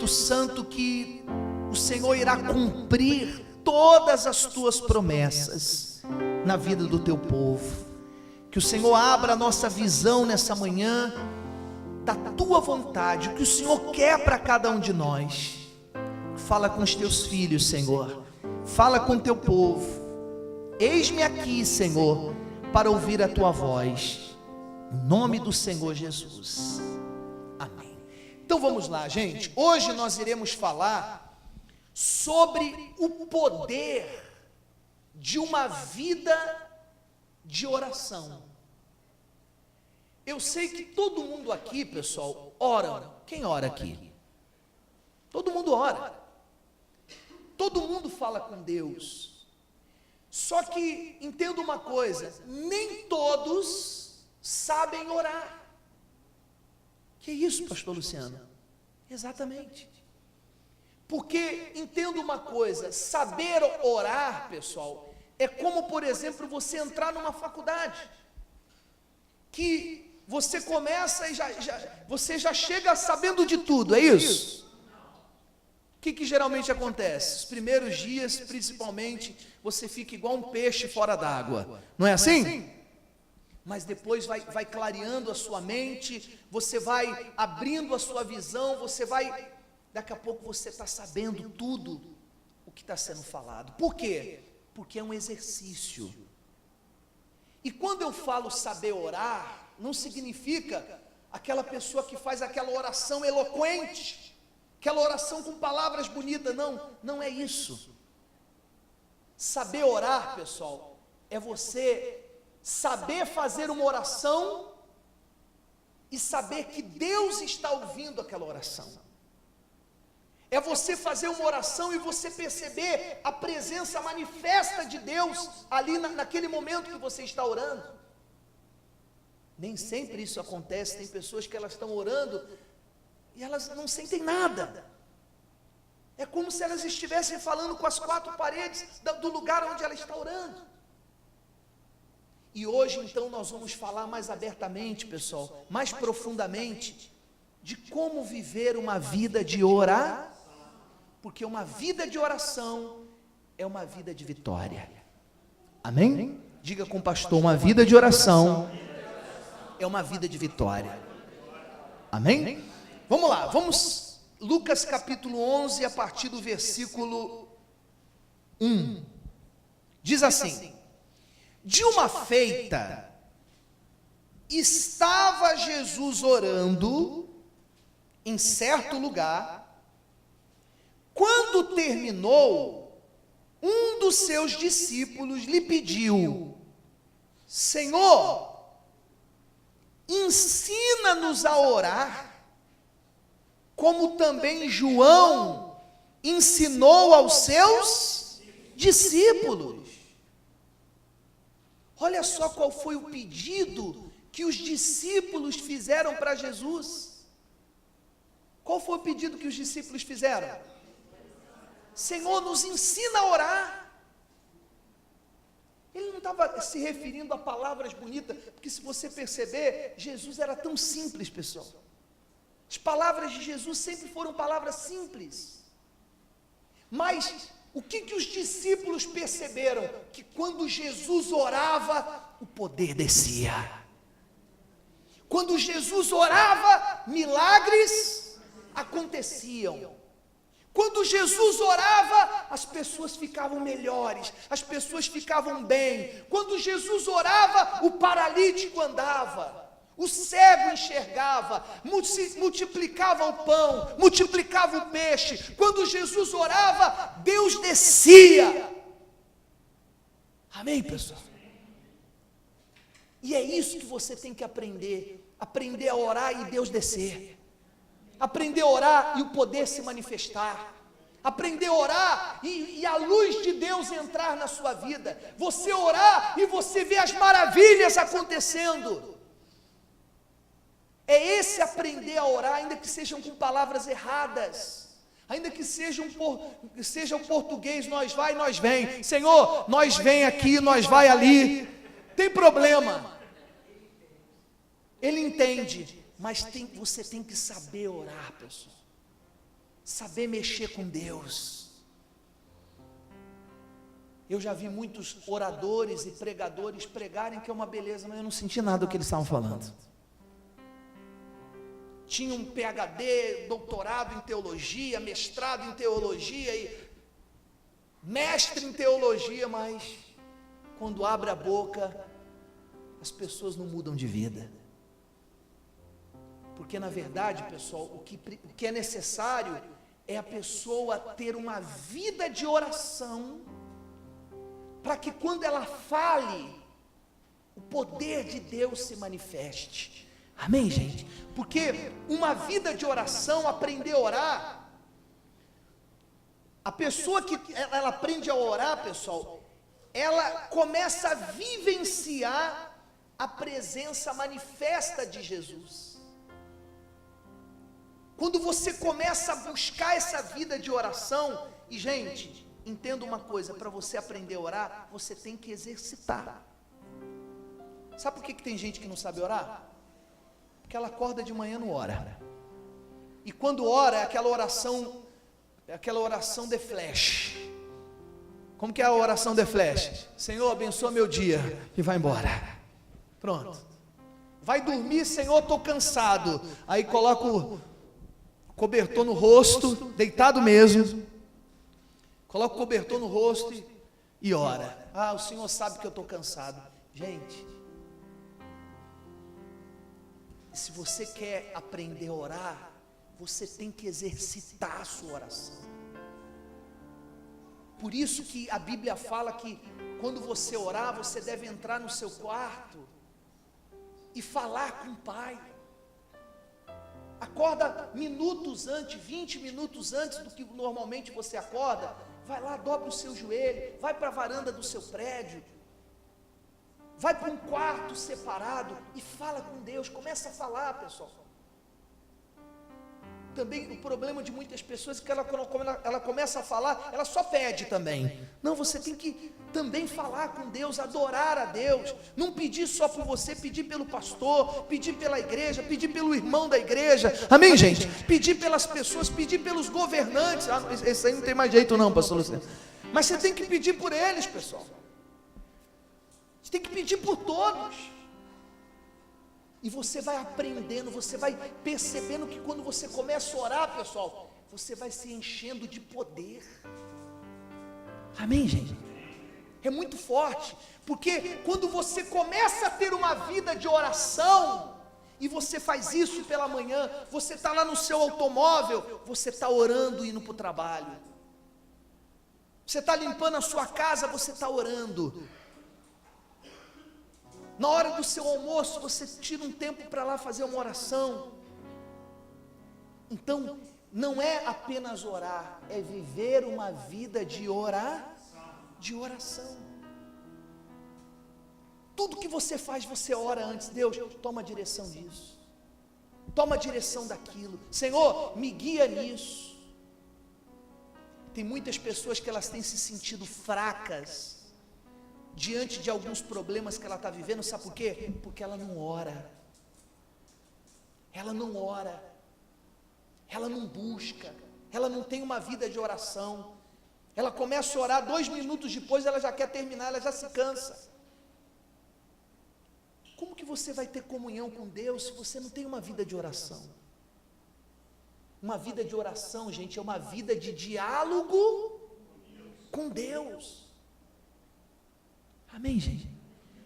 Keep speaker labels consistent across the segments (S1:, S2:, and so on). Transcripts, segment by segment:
S1: Espírito Santo, que o Senhor irá cumprir todas as tuas promessas na vida do teu povo. Que o Senhor abra a nossa visão nessa manhã da tua vontade, o que o Senhor quer para cada um de nós. Fala com os teus filhos, Senhor. Fala com o teu povo. Eis-me aqui, Senhor, para ouvir a tua voz. Em nome do Senhor Jesus. Amém. Então vamos lá, gente. Hoje nós iremos falar sobre o poder de uma vida de oração. Eu sei que todo mundo aqui, pessoal, ora. Quem ora aqui? Todo mundo ora. Todo mundo fala com Deus. Só que, entenda uma coisa, nem todos sabem orar. Que isso, pastor Luciano? Exatamente. Porque, entenda uma coisa, saber orar, pessoal, é como, por exemplo, você entrar numa faculdade, que você começa e você já chega sabendo de tudo, é isso? O que geralmente acontece? Os primeiros dias, principalmente, você fica igual um peixe fora d'água, não é assim? Mas depois vai clareando a sua mente, você vai abrindo a sua visão, daqui a pouco você está sabendo tudo o que está sendo falado. Por quê? Porque é um exercício. E quando eu falo saber orar, não significa aquela pessoa que faz aquela oração eloquente, aquela oração com palavras bonitas, não é isso. Saber orar, pessoal, é você saber fazer uma oração e saber que Deus está ouvindo aquela oração. É você fazer uma oração e você perceber a presença manifesta de Deus ali naquele momento que você está orando. Nem sempre isso acontece. Tem pessoas que elas estão orando e elas não sentem nada. É como se elas estivessem falando com as quatro paredes do lugar onde ela está orando. E hoje então nós vamos falar mais abertamente, pessoal, mais profundamente, de como viver uma vida de orar, porque uma vida de oração é uma vida de vitória. Amém? Diga com o pastor, uma vida de oração é uma vida de vitória. Amém? Vamos lá, vamos Lucas capítulo 11, a partir do versículo 1. Diz assim: de uma feita, estava Jesus orando em certo lugar. Quando terminou, um dos seus discípulos lhe pediu: Senhor, ensina-nos a orar, como também João ensinou aos seus discípulos. Olha só qual foi o pedido que os discípulos fizeram para Jesus. Qual foi o pedido que os discípulos fizeram? Senhor, nos ensina a orar. Ele não estava se referindo a palavras bonitas, porque se você perceber, Jesus era tão simples, pessoal. As palavras de Jesus sempre foram palavras simples. Mas o que os discípulos perceberam? Que quando Jesus orava, o poder descia. Quando Jesus orava, milagres aconteciam. Quando Jesus orava, as pessoas ficavam melhores, as pessoas ficavam bem. Quando Jesus orava, o paralítico andava, o cego enxergava, multiplicava o pão, multiplicava o peixe. Quando Jesus orava, Deus descia. Amém, pessoal? E é isso que você tem que aprender a orar e Deus descer. Aprender a orar e o poder se manifestar. Aprender a orar e a luz de Deus entrar na sua vida. Você orar e você ver as maravilhas acontecendo. É esse aprender a orar, ainda que sejam com palavras erradas. Ainda que seja um português, nós vai, nós vem. Senhor, nós vem aqui, nós vai ali. Tem problema. Ele entende. Mas você tem que saber orar, pessoal. saber mexer com Deus. Eu já vi muitos oradores e pregadores pregarem que é uma beleza, mas eu não senti nada do que eles estavam falando. Tinha um PhD, doutorado em teologia, mestrado em teologia e mestre em teologia, mas quando abre a boca, as pessoas não mudam de vida. Porque na verdade, pessoal, o que é necessário é a pessoa ter uma vida de oração, para que quando ela fale, o poder de Deus se manifeste. Amém, gente? Porque uma vida de oração, aprender a orar, a pessoa que ela aprende a orar, pessoal, ela começa a vivenciar a presença manifesta de Jesus. Quando você começa a buscar essa vida de oração, e gente, entenda uma coisa, para você aprender a orar, você tem que exercitar. Sabe por que tem gente que não sabe orar? Porque ela acorda de manhã e não ora. E quando ora, é aquela oração de flash. Como que é a oração de flash? Senhor, abençoa meu dia, e vai embora. Pronto. Vai dormir, Senhor, estou cansado. Aí coloca o cobertor no rosto, deitado mesmo. Coloca o cobertor no rosto e ora. Ah, o Senhor sabe que eu estou cansado. Gente, se você quer aprender a orar, você tem que exercitar a sua oração. Por isso que a Bíblia fala que quando você orar, você deve entrar no seu quarto e falar com o Pai. Acorda minutos antes, 20 minutos antes do que normalmente você acorda. Vai lá, dobra o seu joelho, vai para a varanda do seu prédio, vai para um quarto separado e fala com Deus. Começa a falar, pessoal. Também o problema de muitas pessoas é que quando ela começa a falar, ela só pede também. Não, você tem que também falar com Deus, adorar a Deus. Não pedir só por você, pedir pelo pastor, pedir pela igreja, pedir pelo irmão da igreja. Amém, gente? Pedir pelas pessoas, pedir pelos governantes. Ah, esse aí não tem mais jeito não, pastor Luciano. Mas você tem que pedir por eles, pessoal. Você tem que pedir por todos. E você vai aprendendo, você vai percebendo que quando você começa a orar, pessoal, você vai se enchendo de poder. Amém, gente? É muito forte, porque quando você começa a ter uma vida de oração, e você faz isso pela manhã, você está lá no seu automóvel, você está orando indo para o trabalho. Você está limpando a sua casa, você está orando. Na hora do seu almoço, você tira um tempo para lá fazer uma oração. Então, não é apenas orar, é viver uma vida de oração. Tudo que você faz, você ora antes. Deus, toma a direção disso. Toma a direção daquilo. Senhor, me guia nisso. Tem muitas pessoas que elas têm se sentido fracas diante de alguns problemas que ela está vivendo. Sabe por quê? Porque ela não ora. Ela não ora. Ela não busca. Ela não tem uma vida de oração. Ela começa a orar, 2 minutos depois ela já quer terminar, ela já se cansa. Como que você vai ter comunhão com Deus se você não tem uma vida de oração? Uma vida de oração, gente, é uma vida de diálogo com Deus. Amém, gente?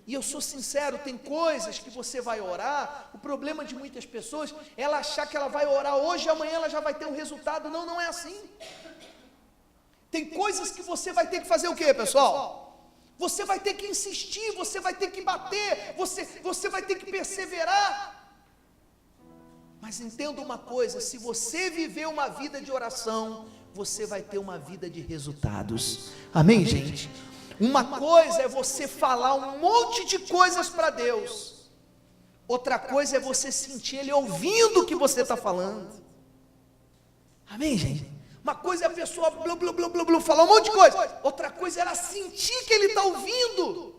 S1: E eu sou sincero, tem coisas que você vai orar, o problema de muitas pessoas, ela achar que ela vai orar hoje e amanhã ela já vai ter um resultado. Não, não é assim. Tem coisas que você vai ter que fazer o quê, pessoal? Você vai ter que insistir, você vai ter que bater, você vai ter que perseverar. Mas entenda uma coisa, se você viver uma vida de oração, você vai ter uma vida de resultados. Amém, gente? Uma coisa é você falar um monte de coisas para Deus, outra coisa é você sentir Ele ouvindo o que você está falando. Amém, gente? Uma coisa é a pessoa blu, blu, blu, blu, blu, falar um monte de coisa, outra coisa é ela sentir que Ele está ouvindo.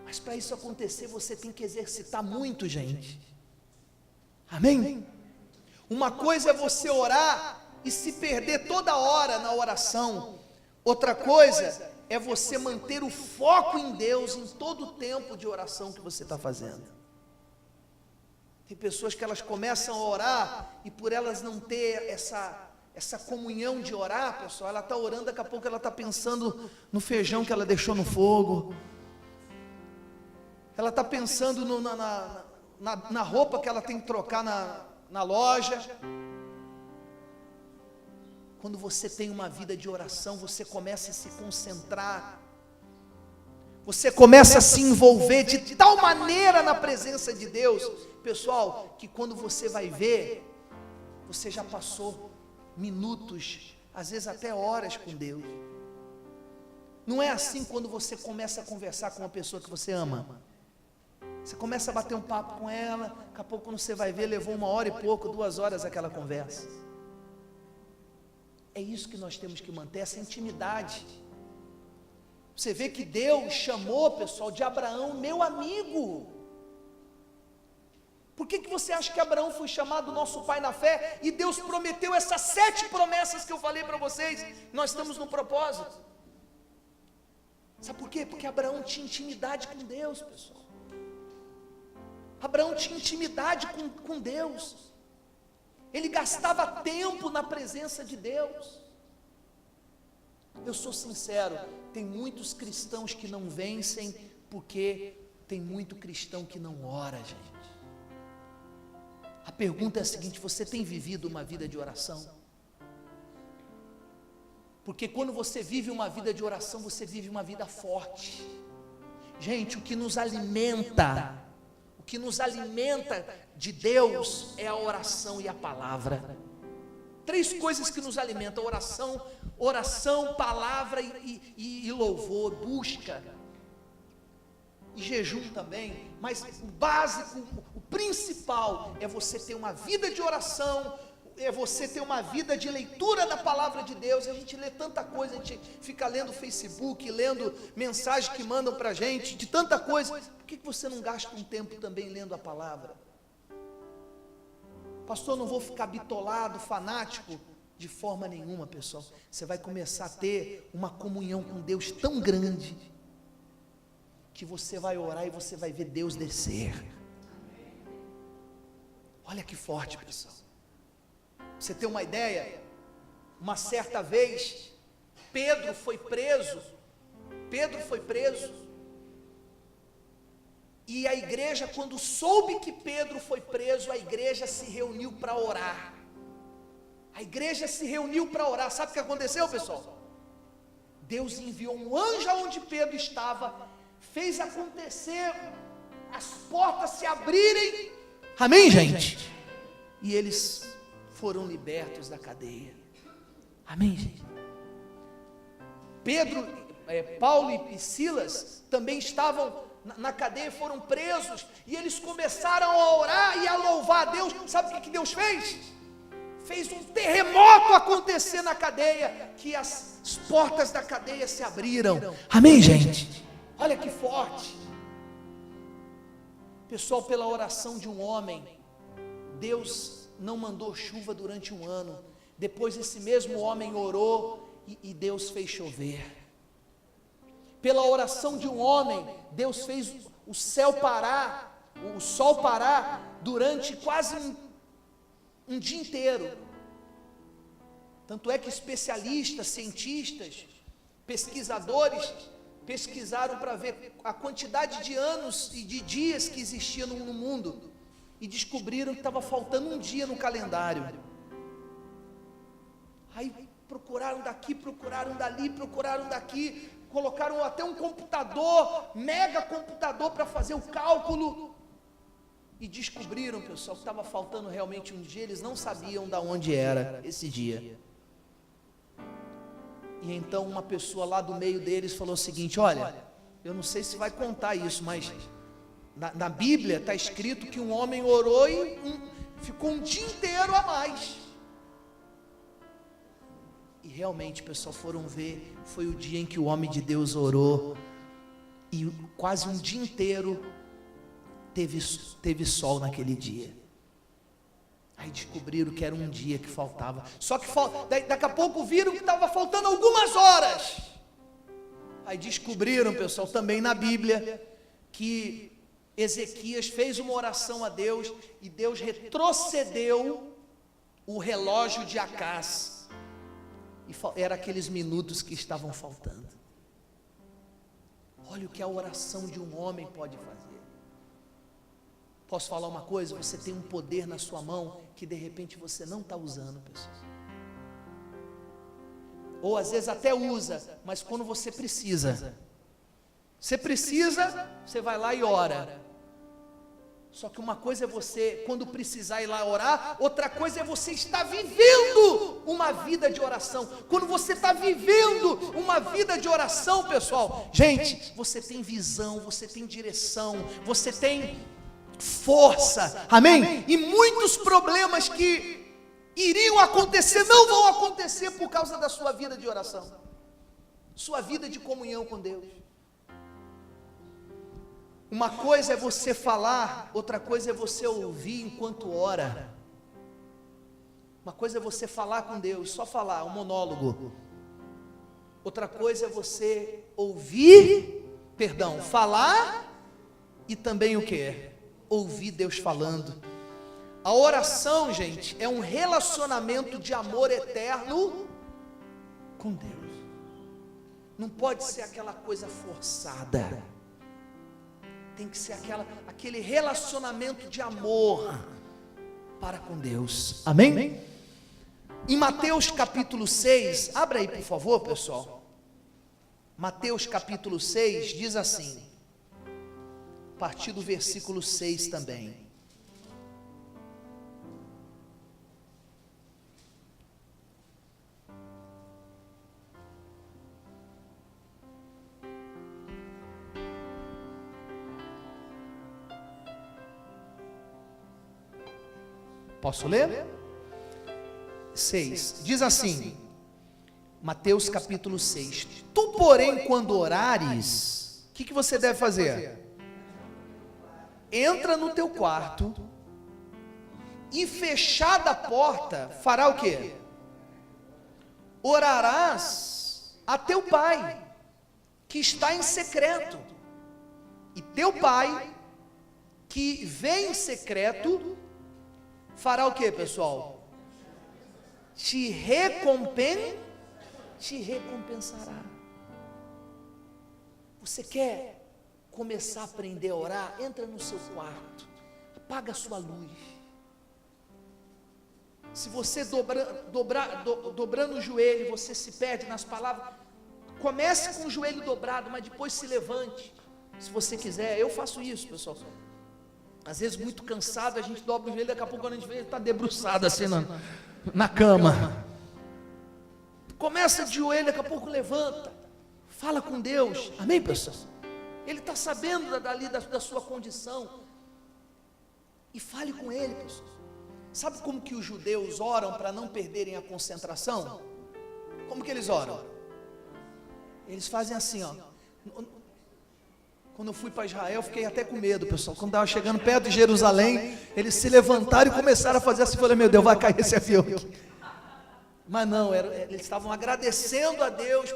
S1: Mas para isso acontecer, você tem que exercitar muito, gente. Amém? Uma coisa é você orar e se perder toda hora na oração. Outra coisa é você manter o foco em Deus em todo o tempo de oração que você está fazendo. Tem pessoas que elas começam a orar e por elas não ter essa comunhão de orar, pessoal, ela está orando, daqui a pouco ela está pensando no feijão que ela deixou no fogo. Ela está pensando na roupa que ela tem que trocar na loja. Quando você tem uma vida de oração, você começa a se concentrar, você começa a se envolver de tal maneira na presença de Deus, pessoal, que quando você vai ver, você já passou minutos, às vezes até horas com Deus. Não é assim quando você começa a conversar com uma pessoa que você ama. Você começa a bater um papo com ela, daqui a pouco quando você vai ver, levou 1 hora e pouco, 2 horas aquela conversa. É isso que nós temos que manter, essa intimidade. Você vê que Deus chamou, pessoal, de Abraão, meu amigo. Por que você acha que Abraão foi chamado nosso pai na fé? E Deus prometeu essas 7 promessas que eu falei para vocês. Nós estamos no propósito. Sabe por quê? Porque Abraão tinha intimidade com Deus, pessoal. Abraão tinha intimidade com Deus. Ele gastava tempo na presença de Deus. Eu sou sincero, tem muitos cristãos que não vencem, porque tem muito cristão que não ora, gente. A pergunta é a seguinte: você tem vivido uma vida de oração? Porque quando você vive uma vida de oração, você vive uma vida forte. Gente, o que nos alimenta de Deus é a oração e a palavra. 3 coisas que nos alimentam: oração, palavra e louvor, busca e jejum também. Mas o básico, o principal é você ter uma vida de oração, é você ter uma vida de leitura da palavra de Deus. A gente lê tanta coisa, a gente fica lendo Facebook, lendo mensagens que mandam para a gente, de tanta coisa. Por que você não gasta um tempo também lendo a palavra? Pastor, não vou ficar bitolado, fanático. De forma nenhuma, pessoal. Você vai começar a ter uma comunhão com Deus tão grande, que você vai orar e você vai ver Deus descer. Olha que forte, pessoal. Você tem uma ideia? Uma certa vez, Pedro foi preso, e a igreja, quando soube que Pedro foi preso, a igreja se reuniu para orar. Sabe o que aconteceu, pessoal? Deus enviou um anjo aonde Pedro estava, fez acontecer as portas se abrirem. Amém, gente? E eles foram libertos da cadeia. Amém, gente? Paulo e Silas também estavam na cadeia, foram presos, e eles começaram a orar e a louvar a Deus. Sabe o que Deus fez? Fez um terremoto acontecer na cadeia, que as portas da cadeia se abriram. Amém, gente? Olha que forte. Pessoal, pela oração de um homem, Deus não mandou chuva durante 1 ano. Depois esse mesmo homem orou e Deus fez chover. Pela oração de um homem, Deus fez o sol parar durante quase um dia inteiro. Tanto é que especialistas, cientistas, pesquisadores pesquisaram para ver a quantidade de anos e de dias que existia no mundo, e descobriram que estava faltando um dia no calendário. Aí procuraram daqui, procuraram dali, procuraram daqui, colocaram até um computador, mega computador, para fazer o cálculo, e descobriram, pessoal, que estava faltando realmente um dia. Eles não sabiam de onde era esse dia. E então uma pessoa lá do meio deles falou o seguinte: olha, eu não sei se vai contar isso, mas na Bíblia está escrito que um homem orou e ficou um dia inteiro a mais. E realmente, pessoal, foram ver, foi o dia em que o homem de Deus orou, e quase um dia inteiro teve sol naquele dia. Aí descobriram que era um dia que faltava. Só que daqui a pouco viram que estava faltando algumas horas. Aí descobriram, pessoal, também na Bíblia, que Ezequias fez uma oração a Deus e Deus retrocedeu o relógio de Acás. E era aqueles minutos que estavam faltando. Olha o que a oração de um homem pode fazer. Posso falar uma coisa? Você tem um poder na sua mão que de repente você não está usando, pessoal. Ou às vezes até usa, mas quando você precisa, você vai lá e ora. Só que uma coisa é você, quando precisar ir lá orar, outra coisa é você estar vivendo uma vida de oração. Quando você está vivendo uma vida de oração, pessoal, gente, você tem visão, você tem direção, você tem força, amém? E muitos problemas que iriam acontecer, não vão acontecer por causa da sua vida de oração, sua vida de comunhão com Deus. Uma coisa é você falar, outra coisa é você ouvir enquanto ora. Uma coisa é você falar com Deus, só falar, um monólogo. Outra coisa é você falar e também o que? Ouvir Deus falando. A oração, gente, é um relacionamento de amor eterno com Deus. Não pode ser aquela coisa forçada. Tem que ser aquele relacionamento de amor para com Deus. Amém? Em Mateus capítulo 6, abra aí por favor, pessoal. Mateus capítulo 6 diz assim, a partir do versículo 6 também. Posso ler? 6, diz assim, Mateus capítulo 6, tu porém quando orares, o que você deve fazer? Entra no teu quarto, e fechada a porta, fará o quê? Orarás a teu pai, que está em secreto, e teu pai, que vem em secreto, fará o que, pessoal? Te recompensará. Você quer começar a aprender a orar? Entra no seu quarto, apaga a sua luz. Se você dobrando o joelho, você se perde nas palavras, comece com o joelho dobrado, mas depois se levante. Se você quiser, eu faço isso, pessoal. Às vezes muito cansado, a gente dobra o joelho, daqui a pouco quando a gente vê, ele está debruçado assim na cama. Começa de joelho, daqui a pouco levanta, fala com Deus, amém, pessoal? Ele está sabendo da sua condição, e fale com Ele, pessoal. Sabe como que os judeus oram para não perderem a concentração? Como que eles oram? Eles fazem assim, ó. Quando eu fui para Israel, eu fiquei até com medo, pessoal. Quando estava chegando perto de Jerusalém, eles se levantaram e começaram a fazer assim. Eu falei, meu Deus, vai cair esse avião aqui. Mas não, eles estavam agradecendo a Deus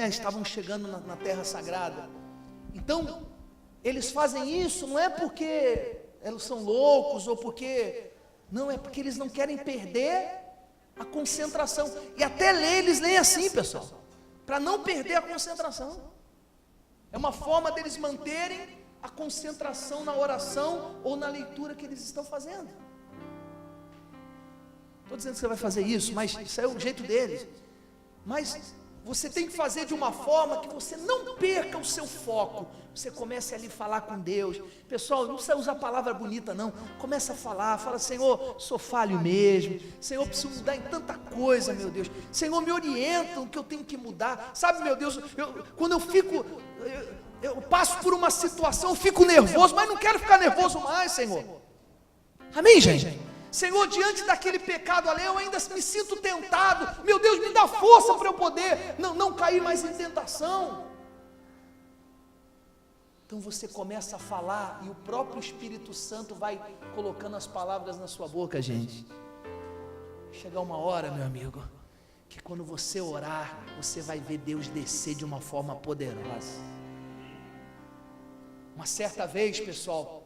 S1: estavam chegando na terra sagrada. Então, eles fazem isso, não é porque eles são loucos, ou porque, não, é porque eles não querem perder a concentração. E até eles leem assim, pessoal, para não perder a concentração. É uma forma deles manterem a concentração na oração ou na leitura que eles estão fazendo. Estou dizendo que você vai fazer isso, mas isso é o jeito deles. Mas você tem que fazer de uma forma que você não perca o seu foco. Você comece ali a falar com Deus. Pessoal, não precisa usar palavra bonita não. Começa a falar, fala, Senhor, sou falho mesmo. Senhor, preciso mudar em tanta coisa, meu Deus. Senhor, me orienta o que eu tenho que mudar. Sabe, meu Deus, quando eu passo por uma situação, eu fico nervoso, mas não quero ficar nervoso mais, Senhor. Amém, gente? Senhor, diante daquele pecado ali, eu ainda me sinto tentado. Meu Deus, me dá força para eu poder não cair mais em tentação. Então você começa a falar e o próprio Espírito Santo vai colocando as palavras na sua boca, gente. Chegar uma hora, meu amigo, que quando você orar, você vai ver Deus descer de uma forma poderosa. Uma certa vez, pessoal,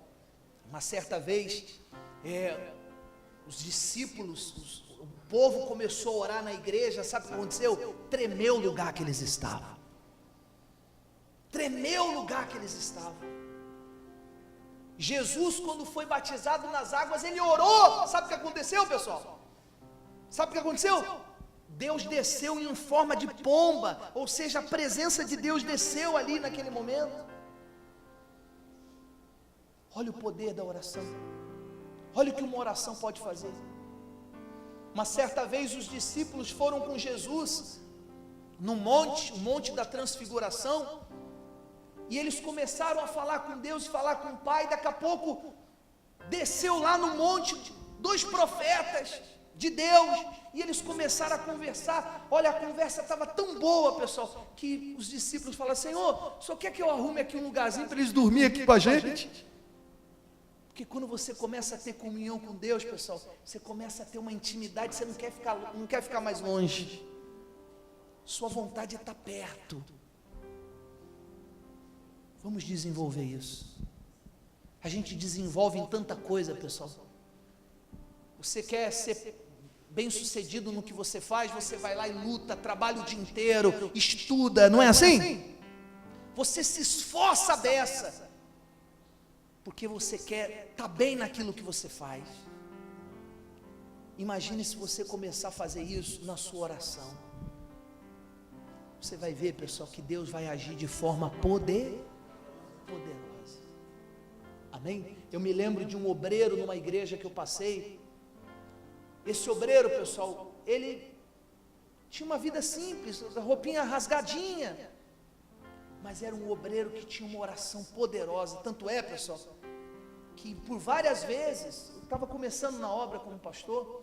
S1: os discípulos, o povo começou a orar na igreja, sabe o que aconteceu? Tremeu o lugar que eles estavam. Tremeu o lugar que eles estavam. Jesus, quando foi batizado nas águas, ele orou. Sabe o que aconteceu, pessoal? Sabe o que aconteceu? Deus desceu em forma de pomba, ou seja, a presença de Deus desceu ali naquele momento. Olha o poder da oração. Olha o que uma oração pode fazer. Uma certa vez os discípulos foram com Jesus no monte, o monte da transfiguração, e eles começaram a falar com Deus, falar com o Pai. Daqui a pouco desceu lá no monte 2 profetas de Deus, e eles começaram a conversar. Olha, a conversa estava tão boa, pessoal, que os discípulos falaram: Senhor, só quer que eu arrume aqui um lugarzinho para eles dormirem aqui com a gente? Porque quando você começa a ter comunhão com Deus, pessoal, você começa a ter uma intimidade, você não quer ficar mais longe, sua vontade é estar perto. Vamos desenvolver isso. A gente desenvolve em tanta coisa, pessoal. Você quer ser bem sucedido no que você faz, você vai lá e luta, trabalha o dia inteiro, estuda, não é assim? Você se esforça a beça, porque você quer estar bem naquilo que você faz. Imagine se você começar a fazer isso na sua oração. Você vai ver, pessoal, que Deus vai agir de forma poderosa. Amém? Eu me lembro de um obreiro numa igreja que eu passei. Esse obreiro, pessoal, ele tinha uma vida simples, roupinha rasgadinha, mas era um obreiro que tinha uma oração poderosa. Tanto é, pessoal, que por várias vezes, eu estava começando na obra como pastor,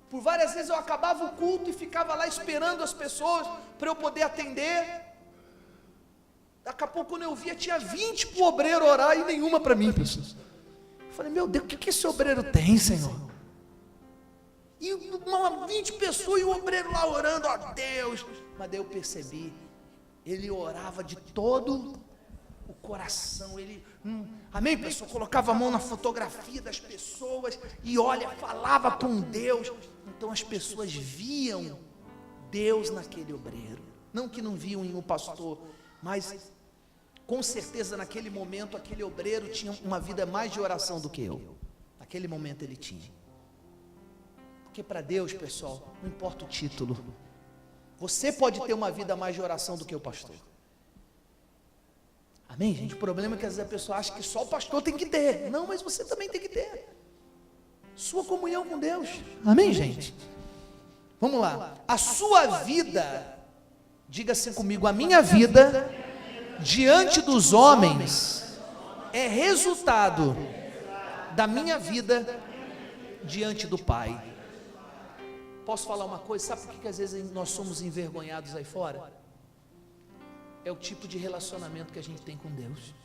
S1: por várias vezes eu acabava o culto e ficava lá esperando as pessoas para eu poder atender. Daqui a pouco, quando eu via, tinha 20 para o obreiro orar e nenhuma para mim, pessoas. Eu falei: meu Deus, o que esse obreiro tem, Senhor? E 20 pessoas e o obreiro lá orando, ó Deus. Mas daí eu percebi, ele orava de todo o coração. Ele, amém, pessoal? Colocava a mão na fotografia das pessoas e olha, falava com Deus. Então as pessoas viam Deus naquele obreiro. Não que não viam em um pastor, mas com certeza naquele momento aquele obreiro tinha uma vida mais de oração do que eu. Naquele momento ele tinha. Porque para Deus, pessoal, não importa o título. Você pode ter uma vida mais de oração do que o pastor. Amém, gente? O problema é que às vezes a pessoa acha que só o pastor tem que ter. Não, mas você também tem que ter sua comunhão com Deus. Amém, gente? Vamos lá. A sua vida, diga assim comigo: a minha vida diante dos homens é resultado da minha vida diante do Pai. Posso falar uma coisa? Sabe por que às vezes nós somos envergonhados aí fora? É o tipo de relacionamento que a gente tem com Deus.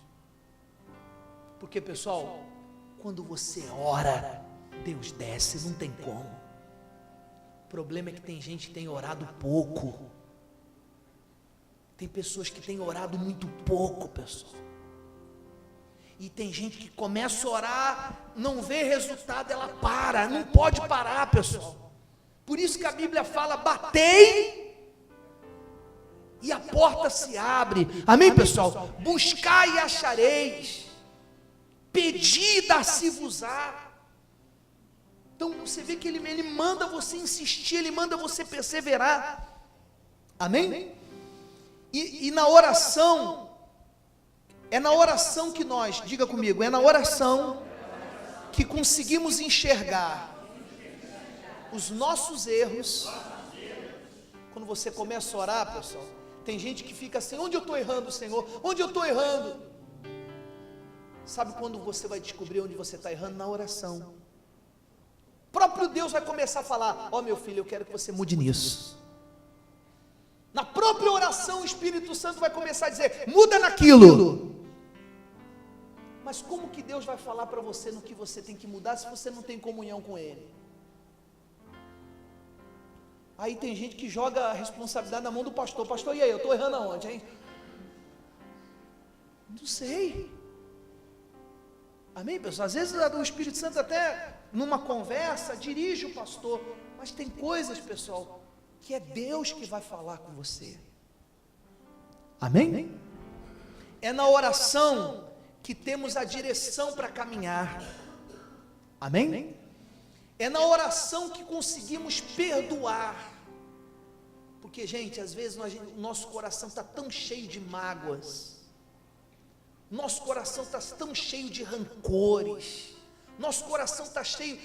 S1: Porque, pessoal, quando você ora, Deus desce, não tem como. O problema é que tem gente que tem orado pouco. Tem pessoas que têm orado muito pouco, pessoal. E tem gente que começa a orar, não vê resultado, ela para. Não pode parar, pessoal. Por isso que a Bíblia fala: batei e a porta se abre. Amém, pessoal? Buscai e achareis, pedi e dar-se-vos-á. Então você vê que ele manda você insistir, ele manda você perseverar. Amém? E na oração, é na oração que nós, diga comigo, é na oração que conseguimos enxergar os nossos erros. Quando você começa a orar, pessoal, tem gente que fica assim: onde eu estou errando, Senhor? Onde eu estou errando? Sabe quando você vai descobrir onde você está errando? Na oração. O próprio Deus vai começar a falar: ó, meu filho, eu quero que você mude nisso. Na própria oração, o Espírito Santo vai começar a dizer: muda naquilo. Mas como que Deus vai falar para você no que você tem que mudar se você não tem comunhão com Ele? Aí tem gente que joga a responsabilidade na mão do pastor. Pastor, e aí, eu estou errando aonde, hein? Não sei. Amém, pessoal? Às vezes o Espírito Santo até numa conversa dirige o pastor, mas tem coisas, pessoal, que é Deus que vai falar com você. Amém? É na oração que temos a direção para caminhar. Amém? É na oração que conseguimos perdoar. Porque, gente, às vezes o nosso coração está tão cheio de mágoas, nosso coração está tão cheio de rancores, nosso coração está cheio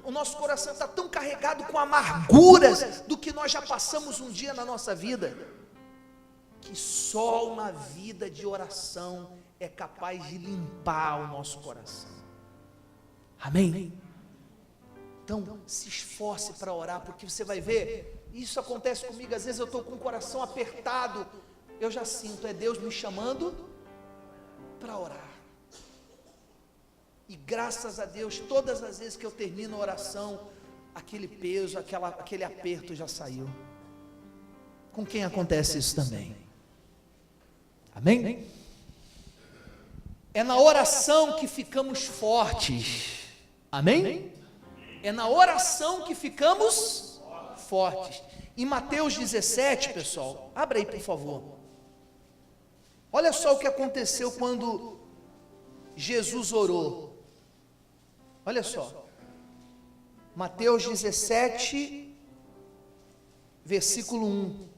S1: o nosso coração está tão carregado com amarguras do que nós já passamos um dia na nossa vida, que só uma vida de oração é capaz de limpar o nosso coração. Amém? Então, se esforce para orar, porque você vai ver, isso acontece comigo, às vezes eu estou com o coração apertado, eu já sinto, é Deus me chamando para orar. E graças a Deus, todas as vezes que eu termino a oração, aquele peso, aquele aperto já saiu. Com quem acontece isso também? Amém? É na oração que ficamos fortes. Amém? É na oração que ficamos fortes. Em Mateus 17, pessoal, abra aí por favor. Olha só o que aconteceu quando Jesus orou. Olha só. Mateus 17, versículo 1.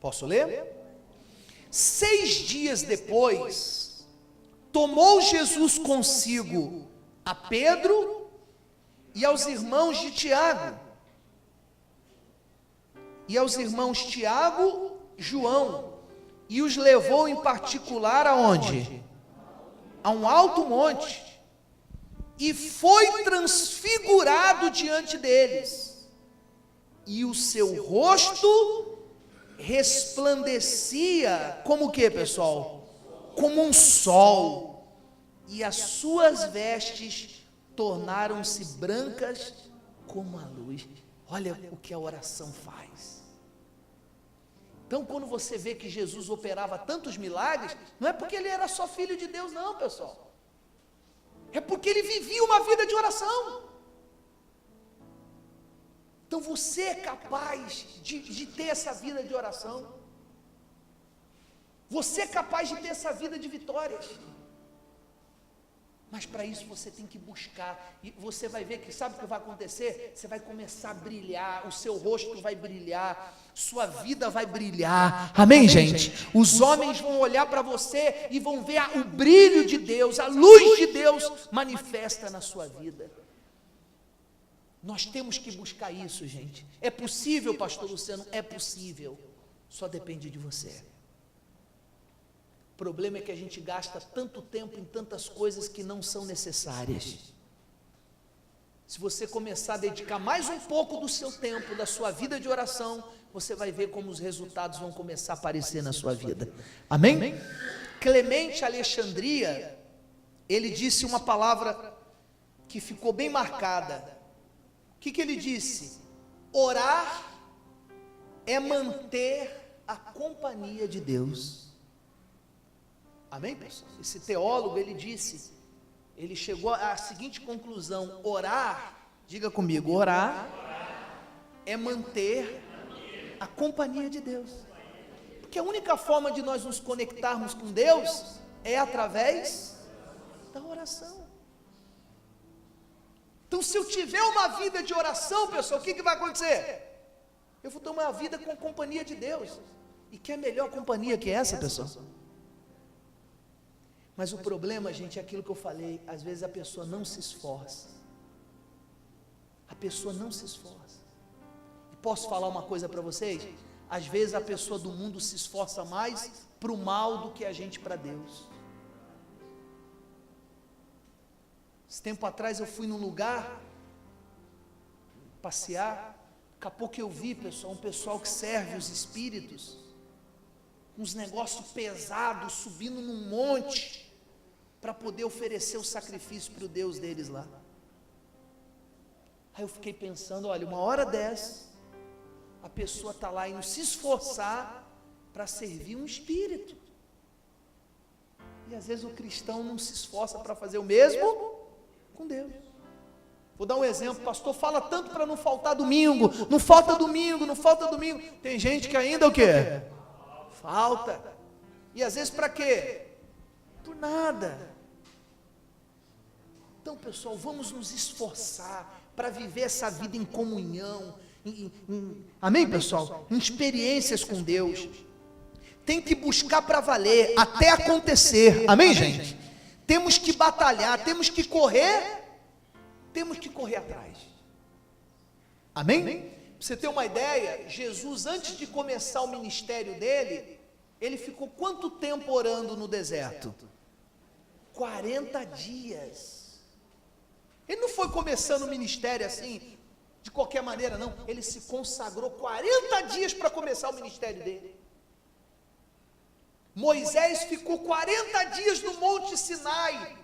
S1: Posso ler? 6 dias depois, tomou Jesus consigo a Pedro e aos irmãos de Tiago, e aos irmãos Tiago, João, e os levou em particular aonde? A um alto monte, e foi transfigurado diante deles, e o seu rosto resplandecia como o que, pessoal? Como um sol, e as suas vestes tornaram-se brancas como a luz. Olha o que a oração faz. Então, quando você vê que Jesus operava tantos milagres, não é porque ele era só filho de Deus, não, pessoal. É porque ele vivia uma vida de oração. Então você é capaz de ter essa vida de oração. Você é capaz de ter essa vida de vitórias. Mas para isso você tem que buscar. E você vai ver que sabe o que vai acontecer? Você vai começar a brilhar, o seu rosto vai brilhar, sua vida vai brilhar. Amém, gente? Os homens vão olhar para você e vão ver o brilho de Deus, a luz de Deus manifesta na sua vida. Nós temos que buscar isso, gente. É possível, pastor Luciano? É possível. Só depende de você. O problema é que a gente gasta tanto tempo em tantas coisas que não são necessárias. Se você começar a dedicar mais um pouco do seu tempo, da sua vida de oração, você vai ver como os resultados vão começar a aparecer na sua vida. Amém? Clemente Alexandria, ele disse uma palavra que ficou bem marcada. O que ele disse? Orar é manter a companhia de Deus. Amém, pessoal? Esse teólogo, ele chegou à seguinte conclusão: orar, diga comigo, orar é manter a companhia de Deus. Porque a única forma de nós nos conectarmos com Deus é através da oração. Então, se eu tiver uma vida de oração, pessoal, o que vai acontecer? Eu vou ter uma vida com a companhia de Deus. E que é melhor companhia que essa, pessoal? Mas o problema, gente, é aquilo que eu falei. Às vezes a pessoa não se esforça. A pessoa não se esforça. E posso falar uma coisa para vocês? Às vezes a pessoa do mundo se esforça mais para o mal do que a gente para Deus. Esse tempo atrás eu fui num lugar passear, Daqui a pouco eu vi, pessoal, um pessoal que serve os espíritos, uns negócios pesados, subindo num monte, para poder oferecer o sacrifício para o Deus deles lá. Aí eu fiquei pensando, olha, uma hora dessa, a pessoa está lá indo se esforçar para servir um espírito. E às vezes o cristão não se esforça para fazer o mesmo com Deus. Vou dar um exemplo, o pastor fala tanto para não faltar domingo, não falta domingo, não falta domingo. Tem gente que ainda o quê? Falta. E às vezes para quê? Por nada. Então, pessoal, vamos nos esforçar para viver essa vida em comunhão, amém, pessoal? Em experiências com Deus. Tem que buscar para valer, até acontecer, amém, gente? Temos que batalhar, temos que correr atrás, amém? Para você ter uma ideia, Jesus, antes de começar o ministério dele, ele ficou quanto tempo orando no deserto? 40 dias. Ele não foi começando o ministério assim, de qualquer maneira, não. Ele se consagrou 40 dias para começar o ministério dele. Moisés ficou 40 dias no Monte Sinai.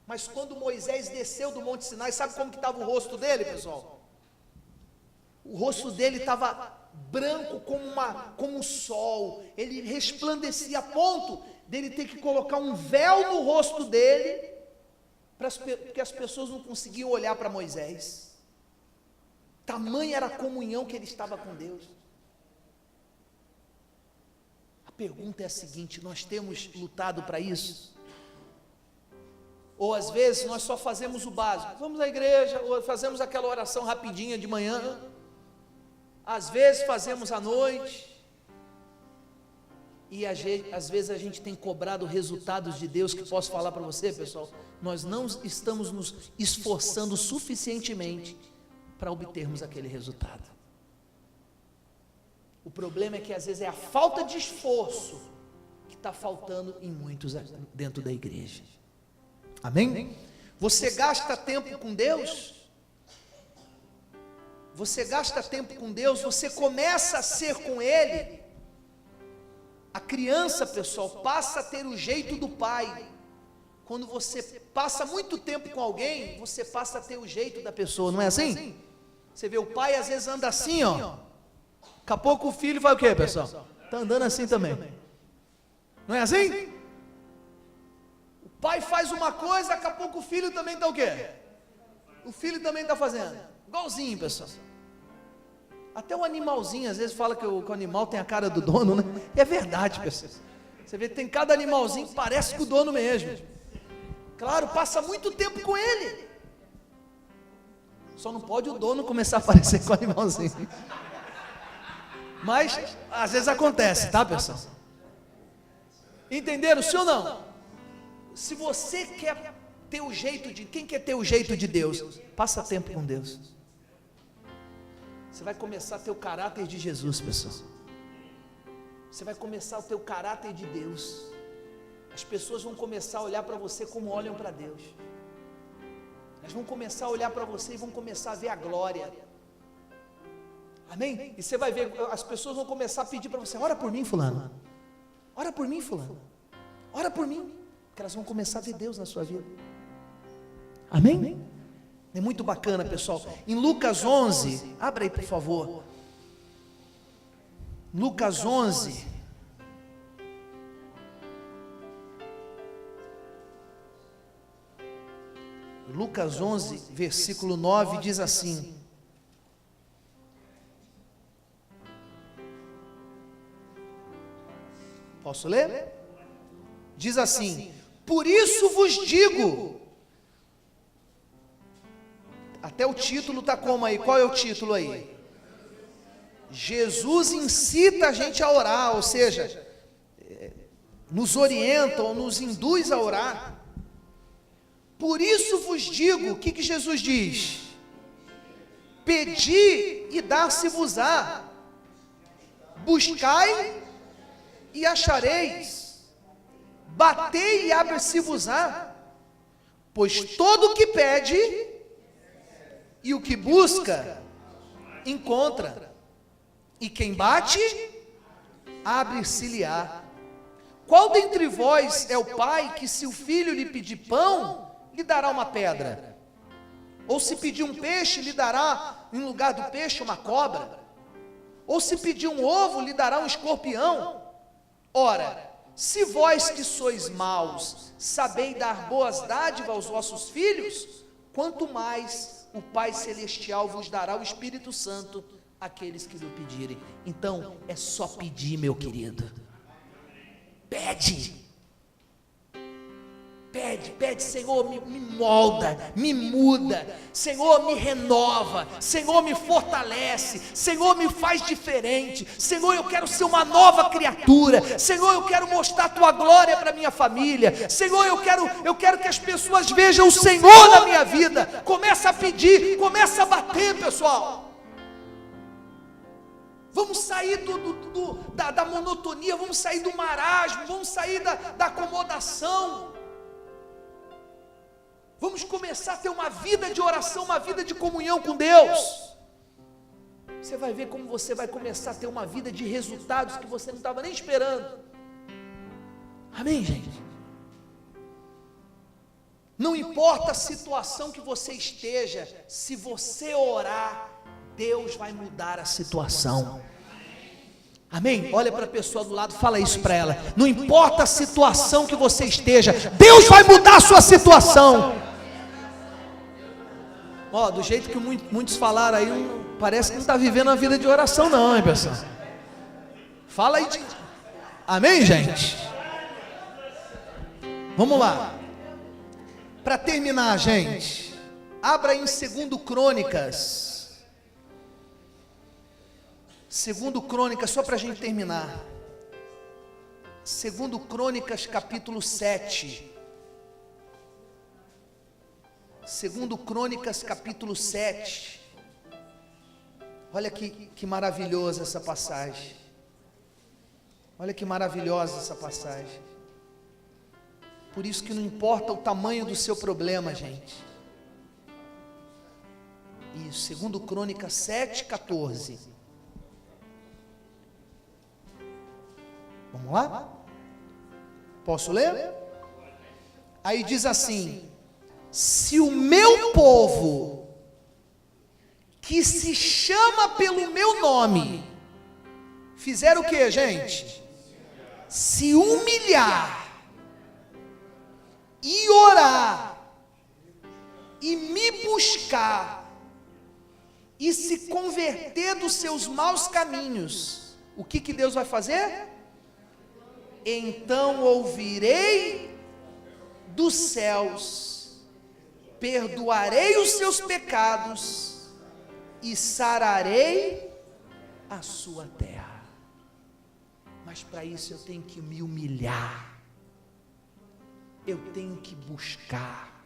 S1: Mas quando Moisés desceu do Monte Sinai, sabe como que estava o rosto dele, pessoal? O rosto dele estava branco como um sol. Ele resplandecia a ponto dele ter que colocar um véu no rosto dele, porque as pessoas não conseguiam olhar para Moisés. Tamanha era a comunhão que ele estava com Deus. A pergunta é a seguinte: nós temos lutado para isso? Ou às vezes nós só fazemos o básico, vamos à igreja, ou fazemos aquela oração rapidinha de manhã, às vezes fazemos à noite, e às vezes a gente tem cobrado resultados de Deus, que posso falar para você, pessoal, nós não estamos nos esforçando suficientemente para obtermos aquele resultado. O problema é que às vezes é a falta de esforço que está faltando em muitos dentro da igreja. Amém? Você gasta tempo com Deus? Você gasta tempo com Deus, você começa a ser com Ele. A criança, pessoal, passa a ter o jeito do pai. Quando você passa muito tempo com alguém, você passa a ter o jeito da pessoa, não é assim? Você vê, o pai às vezes anda assim, ó. Daqui a pouco o filho vai o quê, pessoal? Está andando assim também. Não é assim? O pai faz uma coisa, daqui a pouco o filho também está o quê? O filho também está fazendo. Igualzinho, pessoal. Até o animalzinho, às vezes fala que o animal tem a cara do dono, né? E é verdade, pessoal. Você vê, tem cada animalzinho que parece com o dono mesmo. Claro, passa muito tempo com ele. Só não pode o dono começar a parecer com o animalzinho. Mas, às vezes acontece, tá, pessoal? Entenderam, sim ou não? Se você quer ter o jeito de... Quem quer ter o jeito de Deus? Passa tempo com Deus. Você vai começar a ter o caráter de Jesus, pessoal. Você vai começar a ter o caráter de Deus. As pessoas vão começar a olhar para você como olham para Deus. Elas vão começar a olhar para você e vão começar a ver a glória. Amém? E você vai ver, as pessoas vão começar a pedir para você: ora por mim, fulano. Ora por mim, fulano. Ora por mim. Porque elas vão começar a ver Deus na sua vida. Amém? É muito bacana, pessoal. Em Lucas 11, abra aí por favor. Lucas 11. Lucas 11, versículo 9, diz assim: posso ler? Diz assim: por isso vos digo. Até o título está como aí? Qual é o título aí? Jesus incita a gente a orar, ou seja, nos orienta ou nos induz a orar. Por isso vos digo, o que Jesus diz? Pedi e dar-se-vos-á, buscai e achareis, batei e abre-se-vos-á, pois todo o que pede e o que busca, encontra, e quem bate, abre-se-lhe-á. Qual dentre vós é o pai que, se o filho lhe pedir pão, lhe dará uma pedra? Ou se pedir um peixe, lhe dará, em lugar do peixe, uma cobra? Ou se pedir um ovo, lhe dará um escorpião? Ora, se vós que sois maus, sabeis dar boas dádivas aos vossos filhos, quanto mais o Pai Celestial vos dará o Espírito Santo àqueles que lhe pedirem. Então, é só pedir, meu querido. Pede. Pede, Senhor, me molda, me muda, Senhor, me renova, Senhor, me fortalece, Senhor, me faz diferente, Senhor, eu quero ser uma nova criatura, Senhor, eu quero mostrar a Tua glória para minha família, Senhor, eu quero que as pessoas vejam o Senhor na minha vida. Começa a pedir, começa a bater, pessoal. Vamos sair da monotonia, vamos sair do marasmo, vamos sair da acomodação. Vamos começar a ter uma vida de oração, uma vida de comunhão com Deus. Você vai ver como você vai começar a ter uma vida de resultados que você não estava nem esperando. Amém, gente? Não importa a situação que você esteja, se você orar, Deus vai mudar a situação. Amém? Olha para a pessoa do lado, fala isso para ela. Não importa a situação que você esteja, Deus vai mudar a sua situação. Ó, do jeito que muitos falaram aí, parece que não está vivendo a vida de oração não, hein, pessoal? Fala aí. Amém, gente? Vamos lá. Para terminar, gente, abra em 2 Crônicas. 2 Crônicas, só para a gente terminar. 2 Crônicas, capítulo 7. 2 Crônicas, capítulo 7. Olha que maravilhosa essa passagem. Olha que maravilhosa essa passagem. Por isso que não importa o tamanho do seu problema, gente. Isso, 2 Crônicas 7, 14. Vamos lá? Posso ler? Aí diz assim: se o meu povo, que se chama pelo meu nome, fizer o que, gente? Se humilhar, e orar, e me buscar, e se converter dos seus maus caminhos, o que Deus vai fazer? Então ouvirei dos céus, perdoarei os seus pecados e sararei a sua terra. Mas para isso eu tenho que me humilhar, eu tenho que buscar,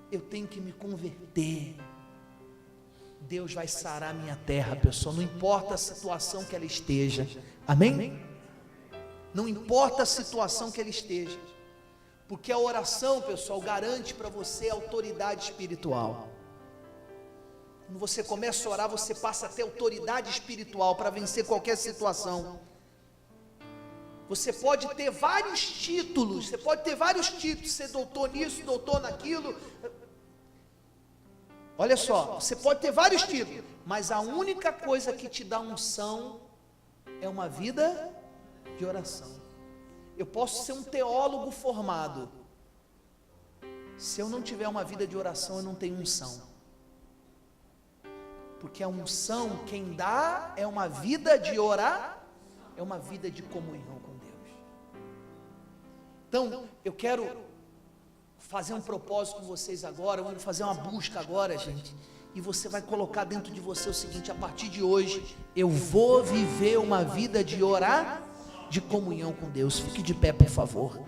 S1: eu tenho que me converter. Deus vai sarar minha terra, pessoal, não importa a situação que ela esteja. Amém? Não importa a situação que ela esteja, porque a oração, pessoal, garante para você autoridade espiritual. Quando você começa a orar, você passa a ter autoridade espiritual para vencer qualquer situação. Você pode ter vários títulos, ser doutor nisso, doutor naquilo. Olha só, você pode ter vários títulos, mas a única coisa que te dá unção é uma vida de oração. Eu posso ser um teólogo formado, se eu não tiver uma vida de oração, eu não tenho unção. Porque a unção, quem dá é uma vida de orar, é uma vida de comunhão com Deus. Então, eu quero fazer um propósito com vocês agora, vamos fazer uma busca agora, gente. E você vai colocar dentro de você o seguinte: a partir de hoje, eu vou viver uma vida de orar, de comunhão com Deus. Fique de pé, por favor.